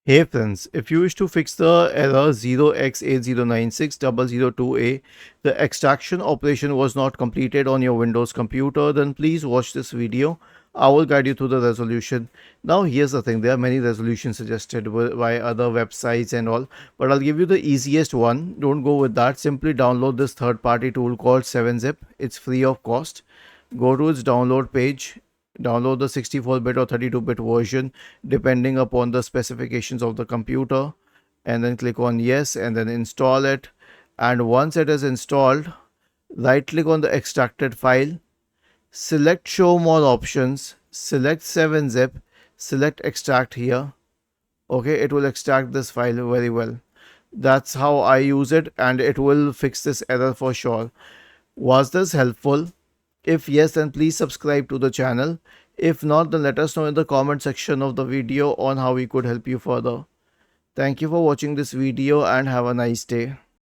Hey friends, if you wish to fix the error 0x8096002A, the extraction operation was not completed on your Windows computer, then please watch this video. I will guide you through the resolution. Now here's the thing, there are many resolutions suggested by other websites and all, but I'll give you the easiest one. Don't go with that. Simply download this third-party tool called 7-Zip. It's free of cost. Go to its download page. Download the 64-bit or 32-bit version depending upon the specifications of the computer, and then click on yes and then install it. And once it is installed, right click on the extracted file, select show more options, select 7-zip, select extract here. Okay, it will extract this file very well. That's how I use it, and it will fix this error for sure. Was this helpful? If yes, then please subscribe to the channel. If not, then let us know in the comment section of the video on how we could help you further. Thank you for watching this video and have a nice day.